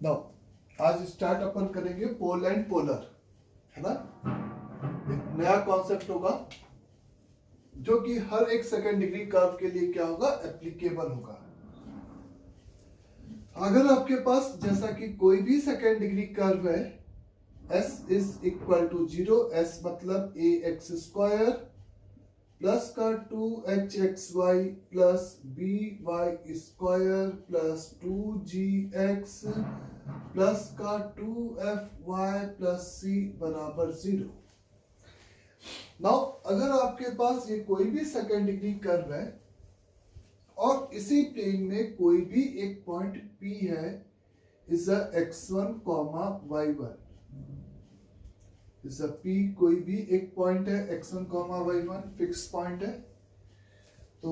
Now आज start अपन करेंगे पोल and polar, है ना। एक नया कॉन्सेप्ट होगा जो कि हर एक सेकेंड डिग्री कर्व के लिए क्या होगा, एप्लीकेबल होगा। अगर आपके पास जैसा कि कोई भी सेकेंड डिग्री कर्व है, s is equal to 0, s मतलब ए एक्स स्क्वायर प्लस का 2hxy plus by square plus 2gx plus का 2fy प्लस c बराबर 0। नाउ अगर आपके पास ये कोई भी सेकेंड डिग्री कर्व है और इसी प्लेन में कोई भी एक पॉइंट P है, is a x1, y1, is a P कोई भी एक पॉइंट है x1, y1 फिक्स पॉइंट है। तो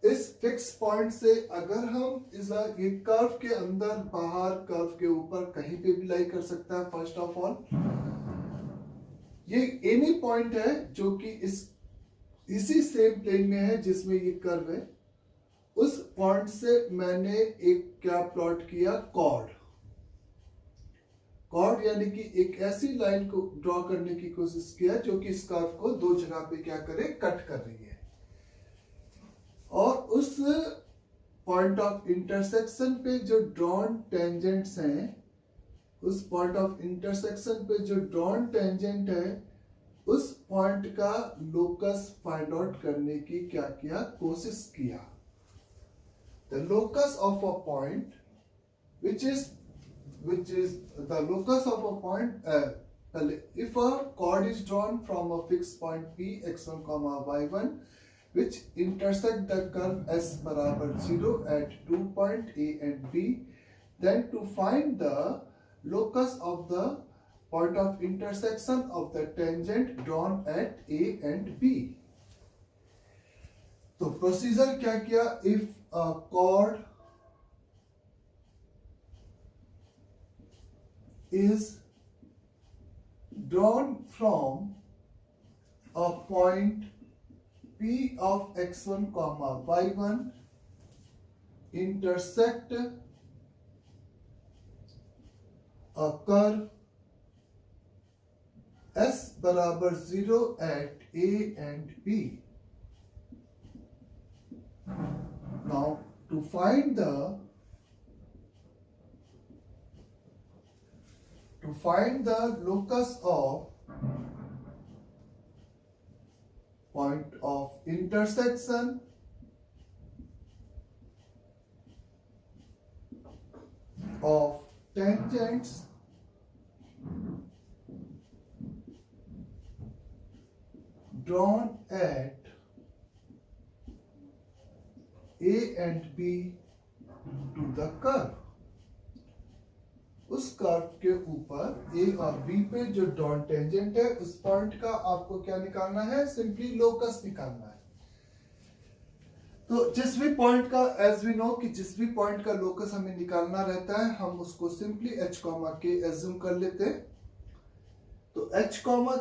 इस फिक्स पॉइंट से अगर हम इस ये कर्व के अंदर बाहर कर्व के ऊपर कहीं पे भी लाई कर सकता है। फर्स्ट ऑफ ऑल ये एनी पॉइंट है जो कि इसी सेम प्लेन में है जिसमें ये कर्व है। उस पॉइंट से मैंने एक क्या प्लॉट किया, कॉर्ड यानी कि एक ऐसी लाइन को ड्रॉ करने की कोशिश किया जो कि इस कर्व को दो जगह पे क्या करे, कट कर रही है। और उस पॉइंट ऑफ इंटरसेक्शन पे जो ड्रॉन टेंजेंट्स हैं, उस पॉइंट ऑफ इंटरसेक्शन पे जो ड्रॉन टेंजेंट है, उस पॉइंट का लोकस फाइंड आउट करने की क्या किया, कोशिश किया। The locus of a point which is the locus of a point, if a chord is drawn from a fixed point P x1, y1 which intersect the curve s barabar 0 at 2 point A and B, then to find the locus of the point of intersection of the tangent drawn at A and B. तो procedure क्या किया, if a chord is drawn from a point P of x1, y1 intersect a curve s बराबर 0 at A and B. Now to find the locus of point of intersection of tangents drawn at A and B to the curve, उस curve के ऊपर ए और B पे जो drawn tangent है, उस point का आपको क्या निकालना है, सिंपली लोकस निकालना है। तो जिस भी पॉइंट का, एज वी नो कि जिस भी पॉइंट का लोकस हमें निकालना रहता है, हम उसको सिंपली h, k एज्यूम कर लेते हैं। तो h,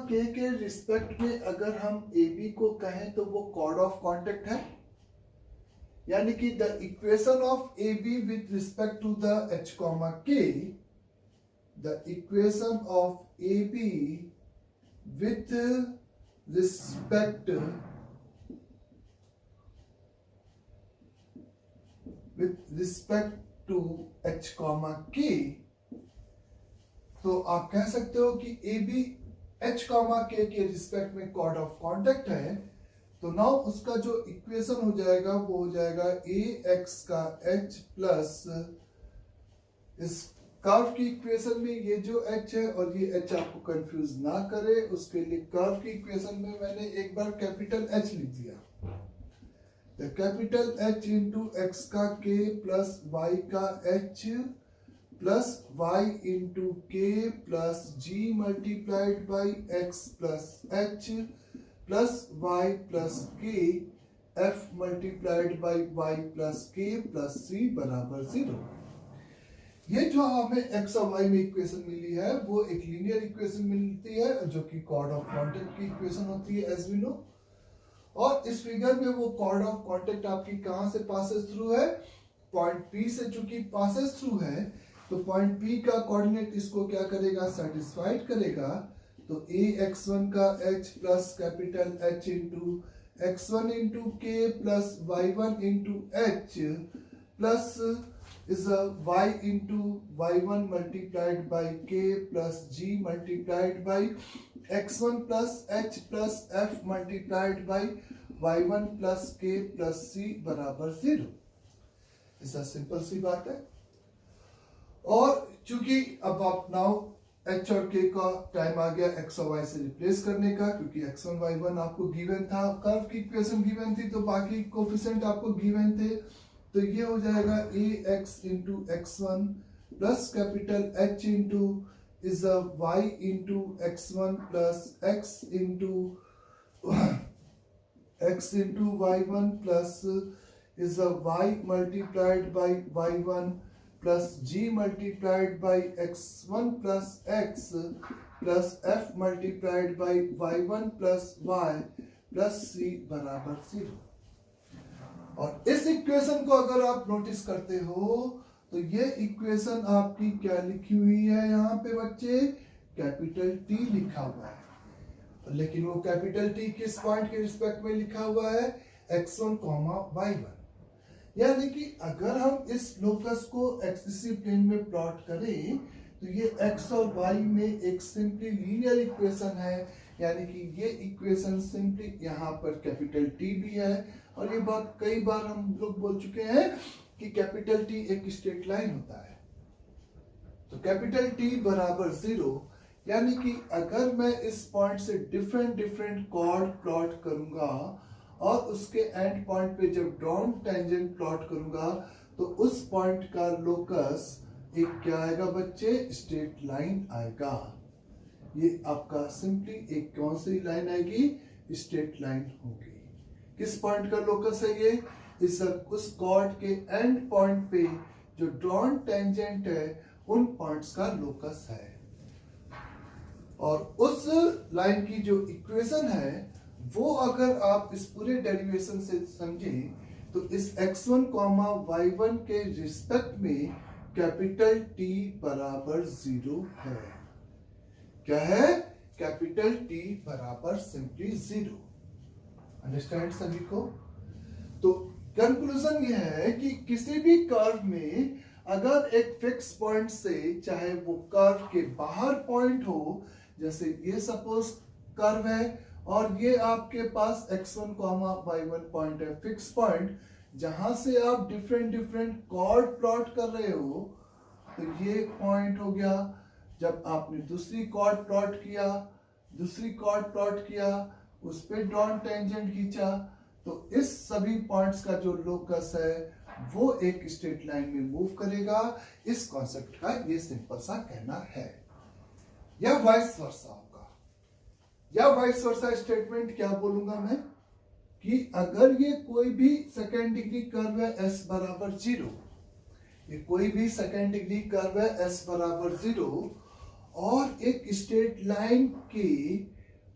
k के रिस्पेक्ट में अगर हम ए बी को कहें तो वो कॉर्ड ऑफ कॉन्टेक्ट है, यानी कि the equation of A B with respect to the h, k, the equation of AB with respect to h, k, तो आप कह सकते हो कि AB h, k के रिस्पेक्ट में कॉर्ड ऑफ कॉन्टेक्ट है। तो नाउ उसका जो इक्वेशन हो जाएगा वो हो जाएगा ax का h प्लस इस कर्व की इक्वेशन में ये जो h है, और ये h आपको कंफ्यूज ना करे उसके लिए कर्व की इक्वेशन में मैंने एक बार कैपिटल H लिख दिया। The capital H into x का k प्लस y का h plus y into k plus g multiplied by x plus h plus y plus k f multiplied by y plus k plus c बराबर 0। ये जो हमें x और y में equation मिली है वो एक लीनियर इक्वेशन मिलती है जो कि कॉर्ड ऑफ कॉन्टेक्ट की इक्वेशन होती है, एज वी नो। और इस फिगर में वो कॉर्ड ऑफ कॉन्टेक्ट आपकी कहां से पासेस थ्रू है, पॉइंट P से चूंकि पासेस थ्रू है, तो पॉइंट P का कोऑर्डिनेट इसको क्या करेगा, सेटिस्फाइड करेगा। तो ax1 का h plus capital H into x1 into k plus y1 into h plus is a y into y1 multiplied by k plus g multiplied by x1 plus h plus f multiplied by y1 plus k plus c बराबर 0। ऐसा simple सी बात है। और चूंकि अब आप now h और k का टाइम आ गया x और y से रिप्लेस करने का, क्योंकि x1 y1 आपको गिवन था, कर्व की इक्वेशन गिवन थी, तो बाकी कोफिशिएंट आपको गिवन थे। तो ये हो जाएगा ax into x1 plus capital h into is a y into x1 plus x into y1 plus is a y multiplied by y1 plus g multiplied by x1 plus x plus f multiplied by y1 plus y plus c बराबर 0। और इस equation को अगर आप notice करते हो तो ये इक्वेशन आपकी क्या लिखी हुई है यहाँ पे बच्चे, कैपिटल T लिखा हुआ है। लेकिन वो कैपिटल T किस पॉइंट के रिस्पेक्ट में लिखा हुआ है, x1, y1। यानी कि अगर हम इस लोकस को एक्सिस प्लेन में प्लॉट करें तो ये x और y में एक सिंपली लीनियर इक्वेशन है। यानी कि ये इक्वेशन सिंपली यहाँ पर कैपिटल T भी है। और ये बात कई बार हम लोग बोल चुके हैं कि कैपिटल T एक स्ट्रेट लाइन होता है। तो कैपिटल T बराबर 0, यानी कि अगर मैं इस पॉइंट से डिफरेंट कॉर्ड प्लॉट करूंगा और उसके एंड पॉइंट पे जब ड्रॉन टेंजेंट प्लॉट करूंगा तो उस पॉइंट का लोकस एक क्या आएगा बच्चे, स्ट्रेट लाइन आएगा। ये आपका सिंपली एक कौन सी लाइन आएगी, स्ट्रेट लाइन होगी। किस पॉइंट का लोकस है ये, उस कॉर्ड के एंड पॉइंट पे जो ड्रॉन टेंजेंट है उन पॉइंट्स का लोकस है। और उस लाइन की जो इक्वेशन है वो अगर आप इस पूरे डेरिवेशन से समझें तो इस x1, y1 के रिस्पेक्ट में कैपिटल T बराबर 0 है। क्या है, कैपिटल T बराबर सिंपली 0। अंडरस्टैंड सभी को। तो कंक्लूजन यह है कि किसी भी कर्व में अगर एक फिक्स पॉइंट से, चाहे वो कर्व के बाहर पॉइंट हो, जैसे ये सपोज कर्व है और ये आपके पास x1, y1 पॉइंट है, फिक्स पॉइंट, जहां से आप डिफरेंट कॉर्ड प्लॉट कर रहे हो। तो ये पॉइंट हो गया। जब आपने दूसरी कॉर्ड प्लॉट किया, उस पे ड्रॉन टेंजेंट खींचा, तो इस सभी पॉइंट्स का जो लोकस है वो एक स्ट्रेट लाइन में मूव करेगा। इस कॉन्सेप्ट का ये सिंपल सा कहना है। या वाइस वर्सा स्टेटमेंट क्या बोलूंगा मैं कि अगर ये कोई भी सेकेंड डिग्री कर्व है s बराबर 0, ये कोई भी सेकेंड डिग्री कर्व है s बराबर 0 और एक स्ट्रेट लाइन के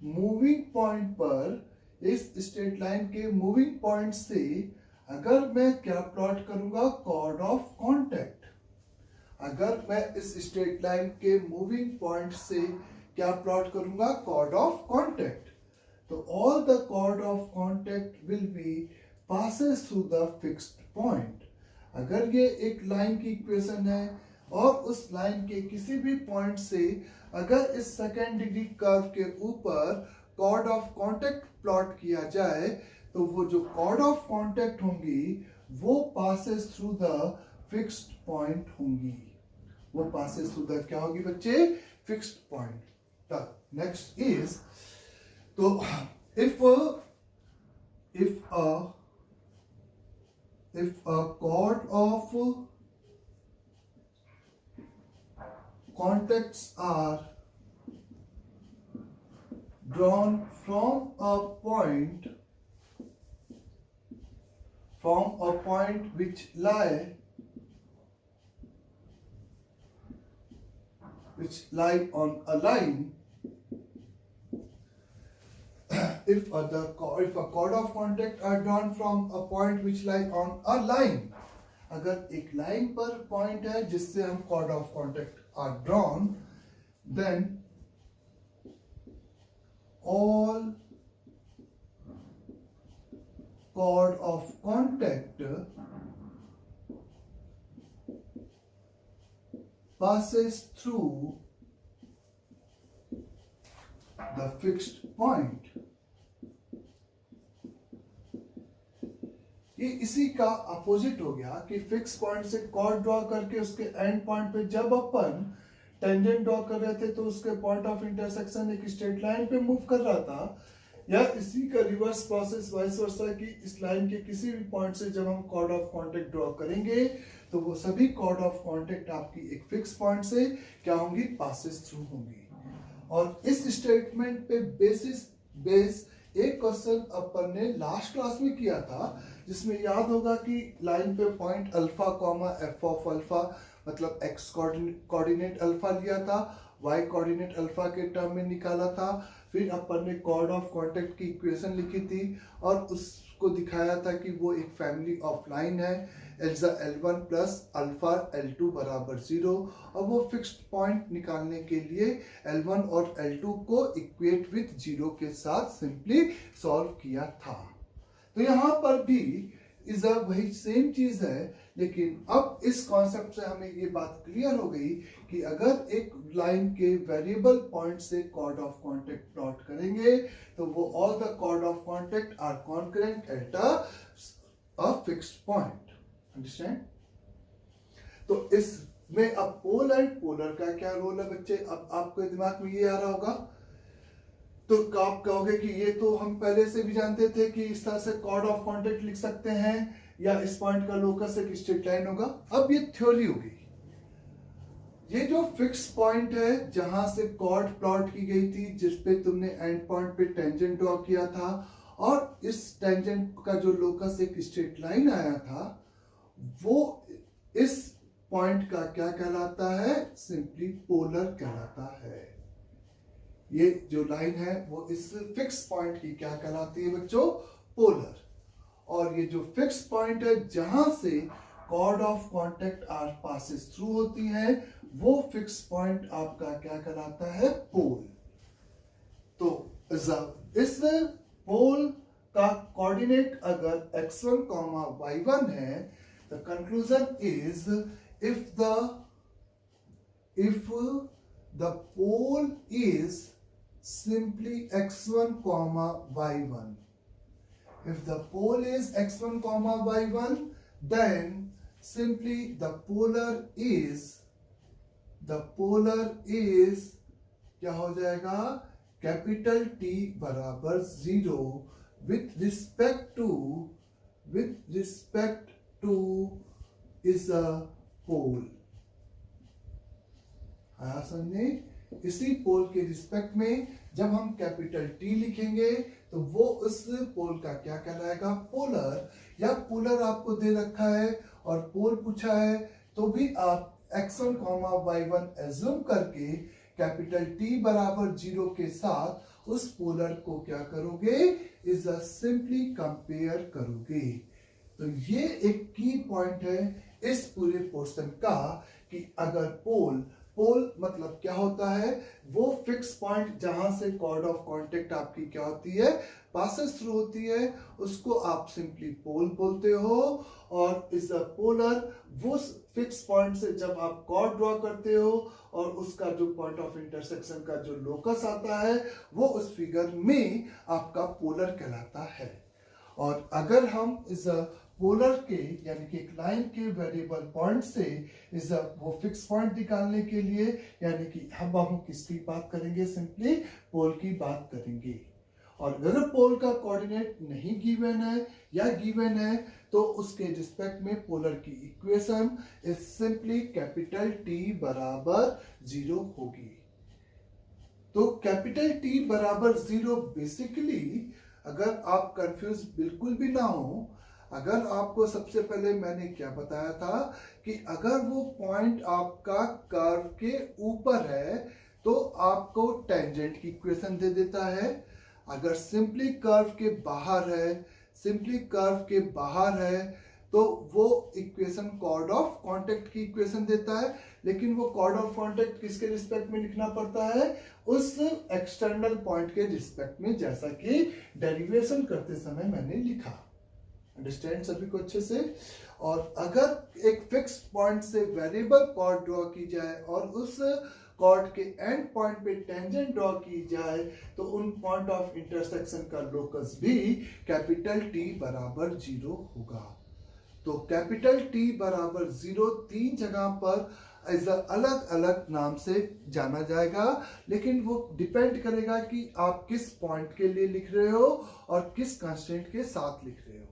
मूविंग पॉइंट पर, इस स्ट्रेट लाइन के मूविंग पॉइंट से अगर मैं क्या प्लॉट करूंगा, कॉर्ड ऑफ कांटेक्ट। अगर मैं इस स्ट्रेट लाइन के मूविंग पॉइंट से क्या प्लॉट करूंगा, कॉर्ड ऑफ कांटेक्ट। तो all the chord of contact will be passes through the fixed point. अगर ये एक लाइन की इक्वेशन है और उस लाइन के किसी भी पॉइंट से अगर इस सेकेंड डिग्री कर्व के ऊपर कॉर्ड ऑफ कांटेक्ट प्लॉट किया जाए तो वो जो कॉर्ड ऑफ कांटेक्ट होंगी वो passes through the fixed point होंगी। वो पासेस थ्रू द क्या होगी बच्चे, फिक्स्ड पॉइंट। नेक्स्ट इज, तो if a chord of contacts are drawn from a point which lie on a line, if a chord of contact are drawn from a point which lie on a line, अगर एक line पर point है जिससे हम chord of contact are drawn, then all chord of contact passes through the fixed point. ये इसी का opposite हो गया कि फिक्स पॉइंट से कॉर्ड ड्रॉ करके उसके एंड पॉइंट पे जब अपन टेंजेंट ड्रॉ कर रहे थे तो उसके पॉइंट ऑफ इंटरसेक्शन एक स्ट्रेट लाइन पे मूव कर रहा था, या इसी का रिवर्स प्रोसेस वाइस वर्सा कि इस लाइन के किसी भी पॉइंट से जब हम कॉर्ड ऑफ कांटेक्ट ड्रॉ करेंगे तो वो सभी कॉर्ड ऑफ कांटेक्ट आपकी एक फिक्स पॉइंट से क्या होंगी, पासेस थ्रू होंगी। और इस स्टेटमेंट पे बेस एक क्वेश्चन अपन ने लास्ट क्लास में किया था, जिसमें याद होगा कि लाइन पे point alpha comma F of alpha मतलब एक्स कोऑर्डिनेट अल्फा लिया था, वाई कोऑर्डिनेट अल्फा के टर्म में निकाला था, फिर अपन ने कॉर्ड ऑफ कॉन्टेक्ट की इक्वेशन लिखी थी और उसको दिखाया था कि वो एक फैमिली ऑफ लाइन है, L1 प्लस अल्फा L2 बराबर 0, और वो फिक्स्ड पॉइंट निकालने के लिए L1 और L2 को इक्वेट विथ 0 के साथ सिंपली सॉल्व किया था। तो यहाँ पर भी इज वही सेम चीज है, लेकिन अब इस कॉन्सेप्ट से हमें ये बात क्लियर हो गई कि अगर एक लाइन के वेरिएबल पॉइंट से कॉर्ड ऑफ कॉन्टेक्ट प्लॉट करेंगे तो वो all the chord of contact are concurrent at a fixed point. Understand? तो इसमें अब पोल एंड पोलर का क्या रोल है बच्चे? अब आपके दिमाग में ये आ रहा होगा, तो आप कहोगे कि ये तो हम पहले से भी जानते थे कि इस तरह से कॉर्ड ऑफ कॉन्टेक्ट लिख सकते हैं या इस पॉइंट का लोकस एक स्ट्रेट लाइन होगा। अब ये थ्योरी होगी। ये जो फिक्स पॉइंट है जहां से कॉर्ड प्लॉट की गई थी, जिसपे तुमने एंड पॉइंट पे टेंजेंट ड्रॉ किया था, और इस टेंजेंट का जो लोकस एक स्ट्रेट लाइन आया था, वो इस पॉइंट का क्या कहलाता है? सिंपली पोलर कहलाता है। ये जो लाइन है वो इस फिक्स पॉइंट की क्या कहलाती है बच्चों? पोलर। और ये जो फिक्स पॉइंट है जहां से chord of contact are passes through होती है, वो फिक्स पॉइंट आपका क्या कहलाता है? पोल। तो इस पोल का कोऑर्डिनेट अगर x1, y1 है, the conclusion is if the pole is simply x1 comma y1. If the pole is x1 comma y1, then simply the polar is क्या हो जाएगा? कैपिटल T बराबर 0 with respect to is a pole। आया समझे? इसी पोल के respect में जब हम कैपिटल टी लिखेंगे तो वो उस पोल का क्या कहलाएगा? पोलर। या पोलर आपको दे रखा है और पोल पूछा है तो भी आप x1, y1 एज्यूम करके कैपिटल टी बराबर 0 के साथ उस पोलर को क्या करोगे? इज सिंपली कंपेयर करोगे। तो ये एक की पॉइंट है इस पूरे पोर्शन का कि अगर पोल मतलब क्या होता है? वो फिक्स पॉइंट जहां से कॉर्ड ऑफ कॉन्टेक्ट आपकी क्या होती है? पासेस थ्रू होती है, उसको आप सिंपली पोल बोलते हो। और इज अ पोलर वो फिक्स पॉइंट से जब आप कॉर्ड ड्रॉ करते हो और उसका जो पॉइंट ऑफ इंटरसेक्शन का जो लोकस आता है वो उस फिगर में आपका पोलर कहलाता है। और अगर हम इस पोलर के यानी कि एक लाइन के वेरिएबल पॉइंट से इस वो फिक्स पॉइंट निकालने के लिए, यानी कि हम किसकी बात करेंगे? सिंपली पोल की बात करेंगे। और अगर पोल का कोऑर्डिनेट नहीं गिवन है या गिवन है तो उसके रिस्पेक्ट में पोलर की equation is simply capital T बराबर 0 होगी। तो कैपिटल टी बराबर 0 बेसिकली, अगर आप कंफ्यूज बिल्कुल भी ना हो, अगर आपको सबसे पहले मैंने क्या बताया था कि अगर वो पॉइंट आपका कर्व के ऊपर है तो आपको टेंजेंट की इक्वेशन दे देता है। अगर सिंपली कर्व के बाहर है तो वो इक्वेशन कॉर्ड ऑफ कांटेक्ट की इक्वेशन देता है, लेकिन वो कॉर्ड ऑफ कांटेक्ट किसके रिस्पेक्ट में लिखना पड़ता है, उस एक्सटर्नल पॉइंट के रिस्पेक्ट में, जैसा कि डेरिवेशन करते समय मैंने लिखा। अंडरस्टैंड सभी को अच्छे से। और अगर एक फिक्स पॉइंट से वेरिएबल कॉर्ड ड्रॉ की जाए और उस कॉर्ड के एंड पॉइंट पे टेंजेंट ड्रॉ की जाए, तो उन पॉइंट ऑफ इंटरसेक्शन का लोकस भी कैपिटल T बराबर 0 होगा। तो कैपिटल T बराबर 0 तीन जगह पर अलग अलग नाम से जाना जाएगा, लेकिन वो डिपेंड करेगा कि आप किस पॉइंट के लिए लिख रहे हो और किस कंस्ट्रेंट के साथ लिख रहे हो।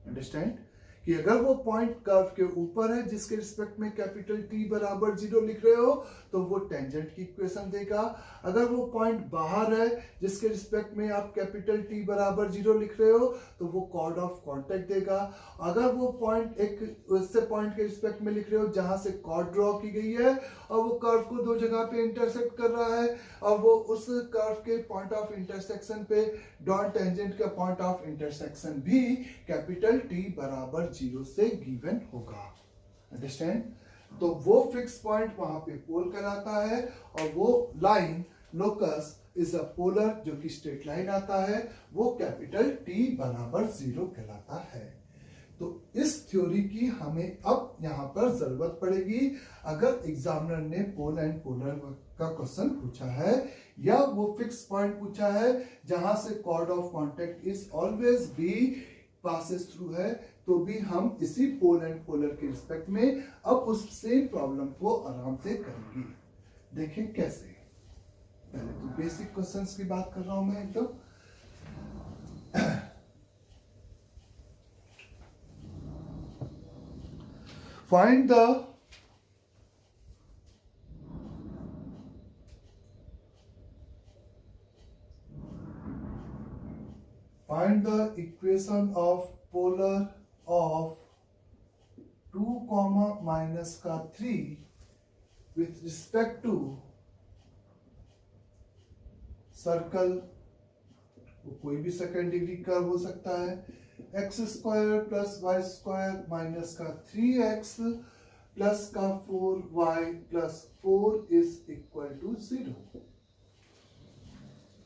अंडरस्टैंड कि अगर वो पॉइंट कर्व के ऊपर है जिसके रिस्पेक्ट में कैपिटल T बराबर 0 लिख रहे हो, तो वो टेंजेंट की इक्वेशन देगा। अगर वो पॉइंट बाहर है जिसके रिस्पेक्ट में आप कैपिटल T बराबर 0 लिख रहे हो, तो वो कॉर्ड ऑफ कांटेक्ट देगा। अगर वो पॉइंट एक उससे पॉइंट के रिस्पेक्ट में लिख रहे हो जहां से कॉर्ड ड्रॉ की गई है और वो कर्व को दो जगह पे इंटरसेक्ट कर रहा है, और वो उस कर्व के पॉइंट ऑफ इंटरसेक्शन पे डॉट टेंजेंट का पॉइंट ऑफ इंटरसेक्शन भी कैपिटल T बराबर 0 से गिवन होगा। अंडरस्टैंड? तो वो फिक्स पॉइंट वहां पे पोल कहलाता है, और वो line locus is a polar जो कि स्ट्रेट लाइन आता है, वो कैपिटल T बराबर 0 कहलाता है। तो इस थ्योरी की हमें अब यहां पर जरूरत पड़ेगी अगर एग्जामिनर ने पोल एंड पोलर का क्वेश्चन पूछा है, या वो फिक्स पॉइंट पूछा है जहां से chord of contact is always be passes through है, तो भी हम इसी पोल एंड पोलर के रिस्पेक्ट में अब उस सेम प्रॉब्लम को आराम से करेंगे। देखें कैसे। पहले तो बेसिक क्वेश्चंस की बात कर रहा हूं मैं एकदम। Find the equation of polar of 2 minus का 3 with respect to सर्कल, कोई भी सेकेंड डिग्री कर्व हो सकता है, x square plus y square minus का 3x प्लस का 4y plus 4 is equal to 0।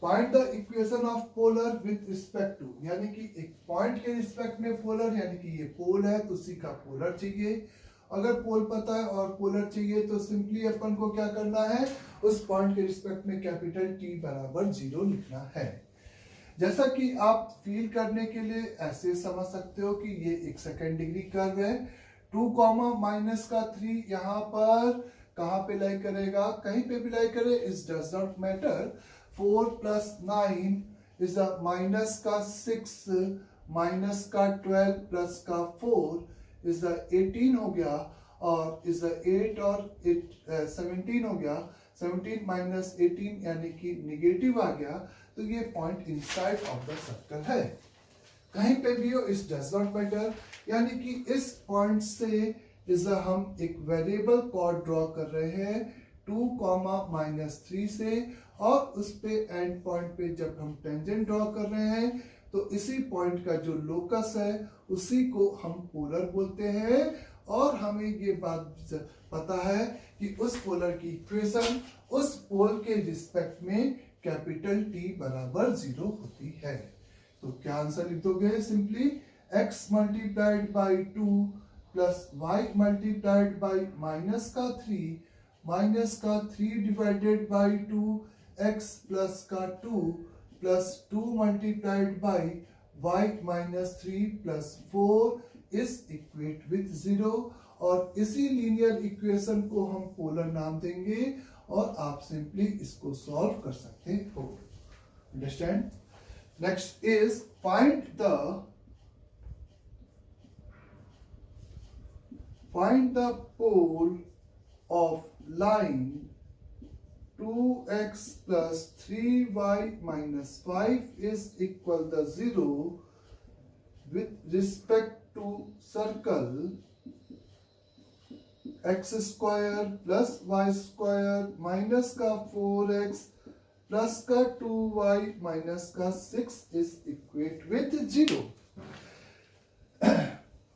Find the equation of polar with respect to, यानी कि एक पॉइंट के रिस्पेक्ट में पोलर, यानी कि ये पोल है तो सी का पोलर चाहिए। अगर पोल पता है और पोलर चाहिए तो सिंपली अपन को क्या करना है, उस पॉइंट के रिस्पेक्ट में कैपिटल T बराबर 0 लिखना है। जैसा कि आप फील करने के लिए ऐसे समझ सकते हो कि ये एक सेकेंड डिग्री कर्व है। 2 माइनस का 3 यहाँ पर कहाँ पे लाई करेगा, कहीं पे भी लाई करे, it does not matter. 4 plus 9 is minus का 6 माइनस का 12 प्लस का 4 इज 18 हो गया, और इज 8 और 17 हो गया। 17 माइनस 18 यानी कि निगेटिव आ गया, तो ये point inside of the circle है। कहीं पे भी हो, इस डज नॉट मैटर, यानी कि इस पॉइंट से इस हम एक वेरिएबल कॉर्ड ड्रॉ कर रहे हैं 2 - 3 से, और उस पे एंड पॉइंट पे जब हम टेंजेंट ड्रॉ कर रहे हैं तो इसी पॉइंट का जो लोकस है उसी को हम पोलर बोलते हैं। और हमें ये बात पता है कि उस पोलर की इक्वेशन उस पोल के रिस्पेक्ट में कैपिटल T बराबर 0 होती है। तो क्या आंसर लिख दोगे, simply x multiplied by 2 plus y multiplied by minus का 3 डिवाइडेड बाई 2 x प्लस का 2 plus 2 multiplied by y minus 3 plus 4 is equate with 0। और इसी लीनियर इक्वेशन को हम पोलर नाम देंगे और आप सिंपली इसको सॉल्व कर सकते हो। Understand? Next is find the pole of line 2x plus 3y minus 5 is equal to 0 with respect to circle x square plus y square minus का 4x plus का 2y minus का 6 is equate with 0.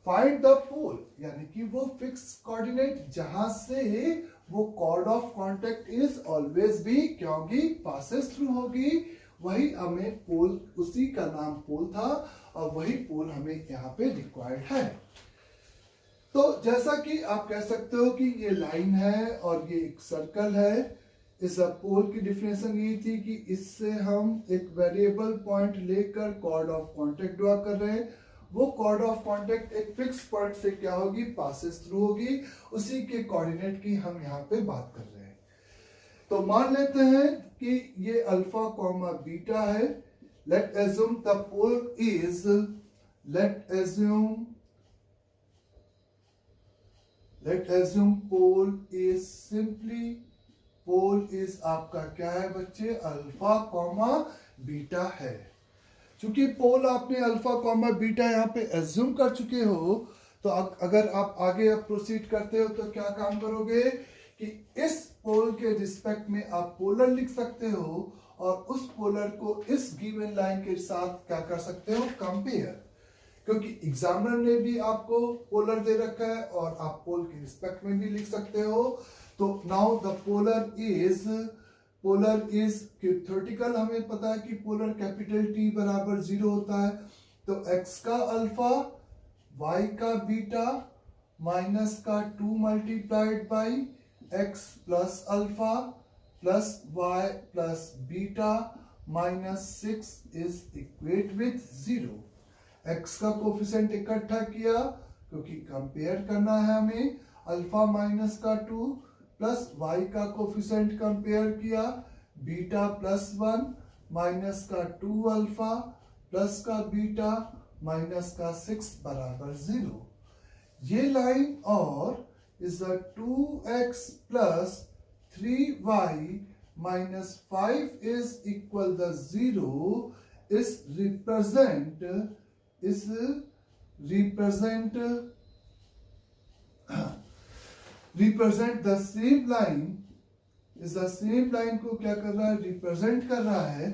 Find the pole, यानी कि वो fix coordinate जहां से वो chord of contact is always be, क्योंकि पासेस थ्रू होगी, वही हमें पोल, उसी का नाम पोल था और वही पोल हमें यहाँ पे रिक्वायर्ड है। तो जैसा कि आप कह सकते हो कि ये लाइन है और ये एक सर्कल है, इस पोल की डिफिनेशन ये थी कि इससे हम एक वेरिएबल पॉइंट लेकर कॉर्ड ऑफ कांटेक्ट ड्रॉ कर रहे हैं। वो कॉर्ड ऑफ कांटेक्ट एक फिक्स पॉइंट से क्या होगी, पासेस थ्रू होगी, उसी के कोऑर्डिनेट की हम यहाँ पे बात कर रहे हैं। तो मान लेते हैं कि ये अल्फा कॉमा बीटा है। Let assume the pole is, let assume pole is simply, pole is आपका क्या है बच्चे, अल्फा कॉमा बीटा है। चूंकि पोल आपने अल्फा कॉमा बीटा यहाँ पे एज्यूम कर चुके हो, तो अगर आप आगे प्रोसीड करते हो तो क्या काम करोगे कि इस पोल के रिस्पेक्ट में आप पोलर लिख सकते हो और उस पोलर को इस गिवन लाइन के साथ क्या कर सकते हो, कंपेयर, क्योंकि एग्जामिनर ने भी आपको पोलर दे रखा है और आप पोल के रिस्पेक्ट में भी लिख सकते हो। तो now the polar is theoretical, हमें पता है कि पोलर कैपिटल T बराबर 0 होता है। तो x का अल्फा, y का बीटा, माइनस का 2 multiplied by x plus alpha plus y plus beta minus 6 is equate with 0। x का कोफिशिएंट इकट्ठा किया क्योंकि कंपेयर करना है हमें, अल्फा माइनस का 2 प्लस y का कोफिशिएंट कंपेयर किया, बीटा प्लस 1 माइनस का 2 अल्फा प्लस का बीटा माइनस का 6 बराबर 0। ये लाइन और is 2x plus 3y minus 5 is equal the 0 इस रिप्रेजेंट द सेम लाइन, इस द सेम लाइन को क्या कर रहा है, रिप्रेजेंट कर रहा है।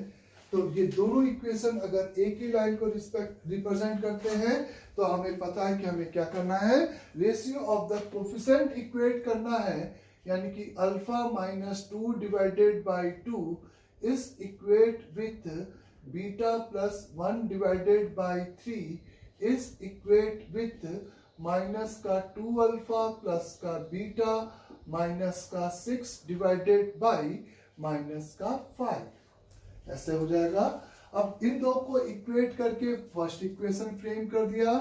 तो ये दोनों इक्वेशन अगर एक ही लाइन को रिप्रेजेंट करते हैं तो हमें पता है कि हमें क्या करना है, ratio of the coefficient equate करना है, यानी कि alpha minus 2 divided by 2 is equate with beta plus 1 divided by 3 is equate with minus का 2 अल्फा प्लस का बीटा माइनस का 6 डिवाइडेड बाई माइनस का 5, ऐसे हो जाएगा। अब इन दो को इक्वेट करके फर्स्ट इक्वेशन फ्रेम कर दिया,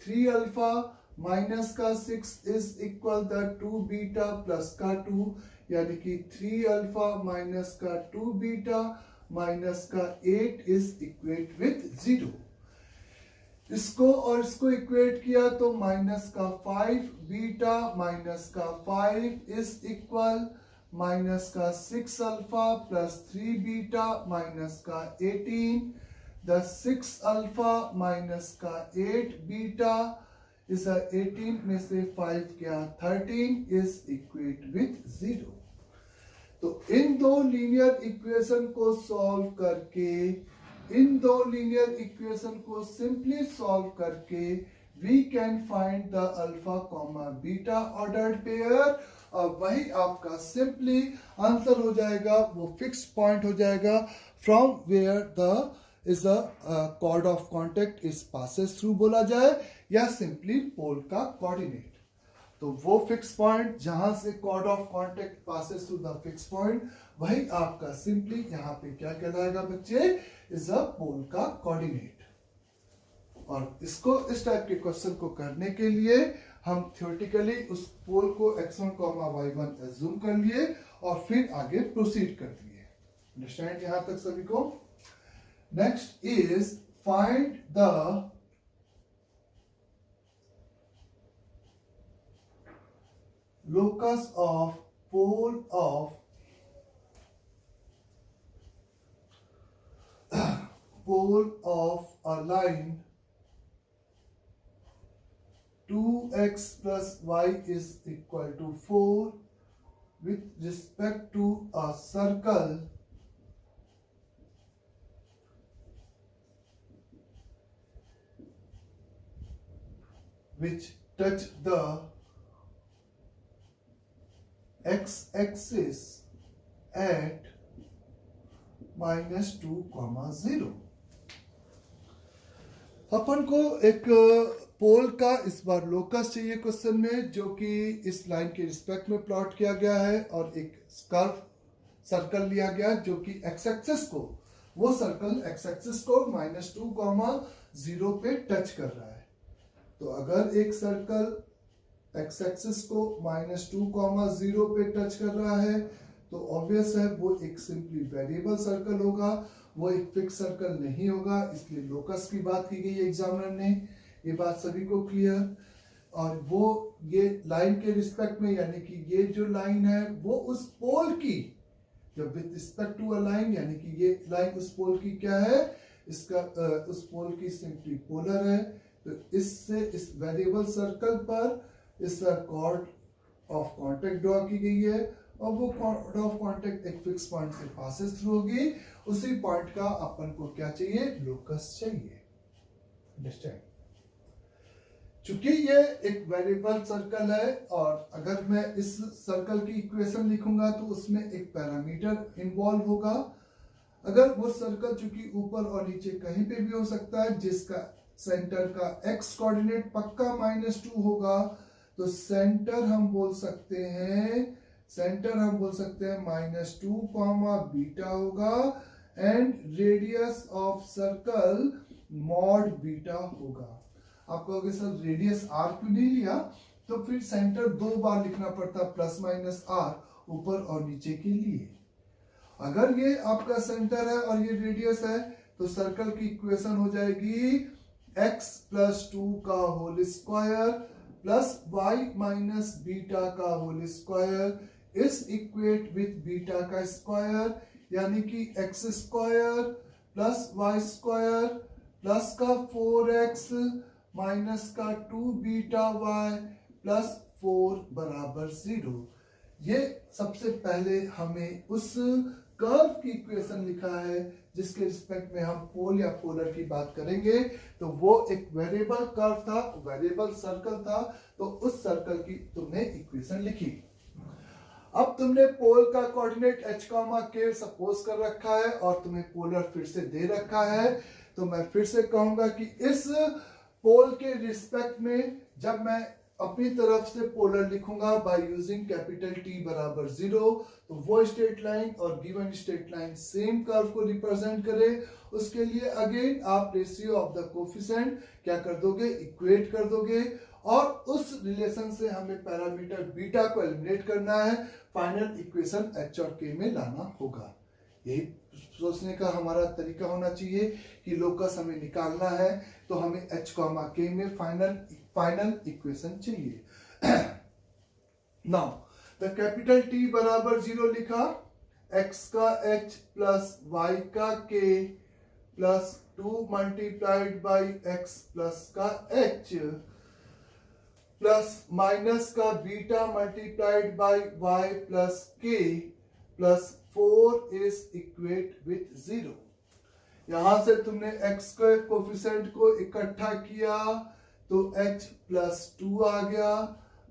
3 अल्फा माइनस का 6 is equal the 2 beta plus का 2, यानी कि 3 अल्फा माइनस का 2 बीटा माइनस का 8 इज इक्वेट विथ 0। इसको और इसको इक्वेट किया तो माइनस का 5 बीटा माइनस का 5 इज इक्वल माइनस का 6 अल्फा प्लस 3 बीटा माइनस का 18, द 6 अल्फा माइनस का 8 बीटा इस 18 में से 5 क्या 13 इज इक्वेट विथ 0। तो इन दो लीनियर इक्वेशन को सॉल्व करके, इन दो लीनियर इक्वेशन को सिंपली सॉल्व करके we can find the alpha comma beta ordered pair, और वही आपका सिंपली आंसर हो जाएगा, वो फिक्स पॉइंट हो जाएगा from where the is the chord of contact is passes through बोला जाए, या सिंपली पोल का कोऑर्डिनेट। तो वो फिक्स पॉइंट जहां से chord of contact passes through the fix point, वही आपका सिंपली यहाँ पे क्या कहलाएगा बच्चे, इज अ पोल का कोऑर्डिनेट। और इसको इस टाइप के क्वेश्चन को करने के लिए हम थ्योरेटिकली उस पोल को x1, y1 एज्यूम कर लिए और फिर आगे प्रोसीड कर दिए। अंडरस्टैंड यहां तक सभी को? Next is find the locus of pole of a line 2x plus y is equal to 4 with respect to a circle which touch the x-axis at -2, 0। अपन को एक पोल का इस बार लोकस चाहिए क्वेश्चन में, जो कि इस लाइन के रिस्पेक्ट में प्लॉट किया गया है, और एक कर्व सर्कल लिया गया जो कि एक्स एक्सिस को, वो सर्कल एक्स एक्सिस को -2, 0 पे टच कर रहा है। तो अगर एक सर्कल एक्स एक्सिस को -2, 0 पे टच कर रहा है तो ऑब्वियस है वो एक सिंपली वेरिएबल सर्कल होगा, वो एक फिक्स सर्कल नहीं होगा, इसलिए लोकस की बात की गई है एग्जामिनर ने। ये बात सभी को क्लियर। और वो ये लाइन के रिस्पेक्ट में, यानी कि ये जो लाइन है वो उस पोल की, जब with respect to a line, यानी कि ये लाइन उस पोल की क्या है, इसका उस पोल की सिंपली पोलर है। तो इससे इस वेरिएबल सर्कल पर इस कॉर्ड ऑफ कांटेक्ट ड्रॉ की गई है, और वो कॉर्ड ऑफ कांटेक्ट एक फिक्स पॉइंट से पासेस थ्रू होगी। उसी पॉइंट का अपन को क्या चाहिए, लोकस चाहिए। अंडरस्टैंड? चूंकि ये एक वेरिएबल सर्कल है, और अगर मैं इस सर्कल की इक्वेशन लिखूंगा तो उसमें एक पैरामीटर इन्वॉल्व होगा। अगर वो सर्कल चूंकि ऊपर और नीचे कहीं पे भी हो सकता है, जिसका सेंटर का एक्स कोऑर्डिनेट पक्का -2 होगा, तो सेंटर हम बोल सकते हैं -2, बीटा होगा, and radius of circle mod beta होगा। आप कहोगे सर रेडियस आर क्यों नहीं लिया, तो फिर सेंटर 2 बार लिखना पड़ता +-r ऊपर और नीचे के लिए। अगर ये आपका सेंटर है और ये रेडियस है, तो सर्कल की इक्वेशन हो जाएगी x + 2 का whole square plus y - beta का whole square is equate with beta का स्क्वायर, यानी कि x² प्लस y² प्लस का 4x माइनस का 2 बीटा y प्लस 4 बराबर 0। ये सबसे पहले हमें उस कर्व की इक्वेशन लिखा है जिसके रिस्पेक्ट में हम पोल या पोलर की बात करेंगे। तो वो एक वेरिएबल कर्व था, वेरिएबल सर्कल था, तो उस सर्कल की तुमने इक्वेशन लिखी। अब तुमने पोल का कोऑर्डिनेट h, k सपोज कर रखा है, और तुम्हें पोलर फिर से दे रखा है। तो मैं फिर से कहूंगा कि इस पोल के रिस्पेक्ट में जब मैं अपनी तरफ से पोलर लिखूंगा बाय यूजिंग कैपिटल T बराबर 0, तो वो स्ट्रेट लाइन और given straight line same curve को रिप्रेजेंट करे। उसके लिए अगेन आप रेशियो ऑफ द कोफिशिएंट क्या कर दोगे, इक्वेट कर दोगे, और उस रिलेशन से हमें पैरामीटर बीटा को एलिमिनेट करना है, फाइनल इक्वेशन h और k में लाना होगा। यही सोचने का हमारा तरीका होना चाहिए कि लोकस हमें निकालना है, तो हमें h, k में फाइनल इक्वेशन चाहिए। नाउ द कैपिटल T बराबर 0 लिखा, x का h प्लस y का k plus 2 multiplied by x plus का h प्लस माइनस का beta multiplied by y plus k plus 4 is equate with 0। यहां से तुमने x के कोफिशिएंट को इकट्ठा किया तो h प्लस 2 आ गया,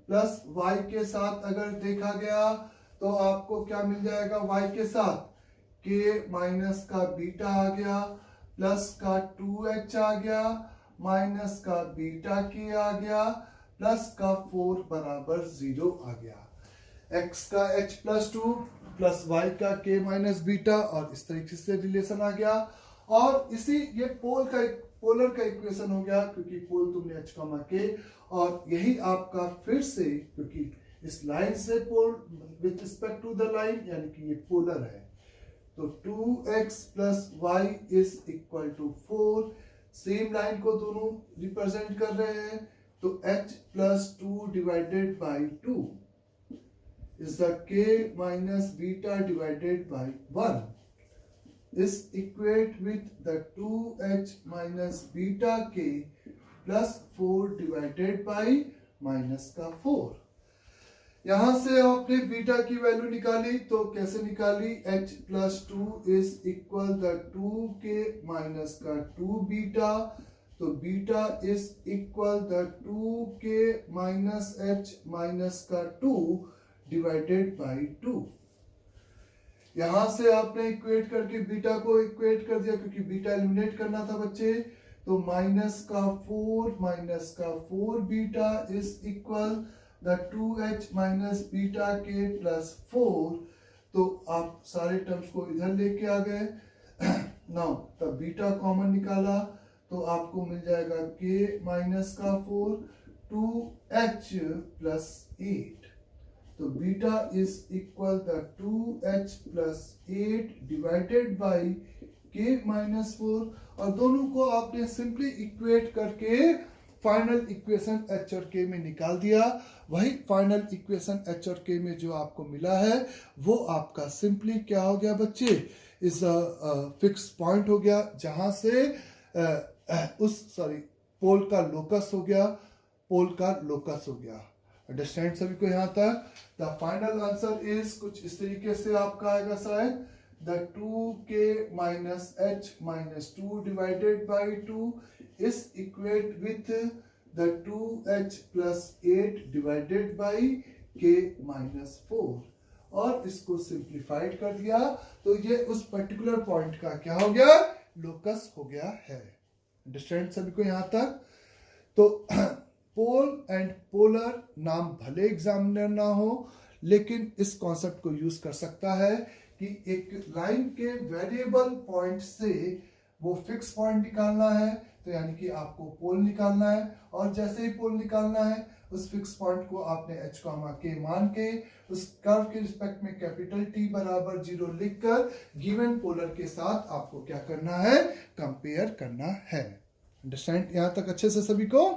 प्लस y के साथ अगर देखा गया तो आपको क्या मिल जाएगा, y के साथ k माइनस का बीटा आ गया, प्लस का 2h आ गया, माइनस का बीटा k आ गया, प्लस का 4 बराबर 0 आ गया। x का h प्लस 2 प्लस y का k माइनस बीटा, और इस तरीके से रिलेशन आ गया। और इसी ये पोलर का इक्वेशन हो गया, क्योंकि पोल तुमने h, k, और यही आपका फिर से, क्योंकि इस लाइन से pole with respect to the line, यानी कि ये पोलर है, तो 2x plus y is equal to 4। Same line को दोनों रिप्रेजेंट कर रहे हैं, तो h plus 2 divided by 2 is the k minus beta divided by 1 is equate with the 2h minus beta k plus 4 divided by minus का 4। यहां से आपने बीटा की वैल्यू निकाली, तो कैसे निकाली, h plus 2 is equal the 2k minus का 2 बीटा, तो beta is equal the 2k minus h minus का 2 डिवाइडेड बाई 2। यहां से आपने इक्वेट करके बीटा को इक्वेट कर दिया, क्योंकि बीटा एलिमिनेट करना था बच्चे। तो माइनस का 4 beta is equal the 2h minus beta के प्लस 4। तो आप सारे टर्म्स को इधर लेके आ गए। नाउ तब बीटा कॉमन निकाला तो आपको मिल जाएगा k माइनस का 4 2h प्लस 8। तो beta is equal the 2h plus 8 divided by k minus 4, और दोनों को आपने सिंपली इक्वेट करके फाइनल इक्वेशन h और k में निकाल दिया। वही फाइनल इक्वेशन h और k में जो आपको मिला है वो आपका सिंपली क्या हो गया बच्चे, इस फिक्स पॉइंट हो गया, जहां से पोल का लोकस हो गया। अंडरस्टैंड सभी को यहाँ तक? द फाइनल आंसर इज कुछ इस तरीके से आपका आएगा शायद, the 2k minus h minus 2 divided by 2 is equate with the 2h plus 8 divided by k minus 4, और इसको सिंप्लीफाइड कर दिया तो ये उस पर्टिकुलर पॉइंट का क्या हो गया, लोकस हो गया है। अंडरस्टैंड सभी को यहाँ तक? तो पोल एंड पोलर नाम भले एग्जामिनर ना हो, लेकिन इस कॉन्सेप्ट को यूज कर सकता है कि एक लाइन के वेरिएबल पॉइंट से वो फिक्स पॉइंट निकालना है, तो यानी कि आपको पोल निकालना है, और जैसे ही पोल निकालना है उस फिक्स पॉइंट को आपने h, k मान के उस कर्व के रिस्पेक्ट में कैपिटल T बराबर 0 लिखकर गिवन पोलर के साथ आपको क्या करना है, कंपेयर करना है। अंडरस्टैंड यहाँ तक अच्छे से सभी को?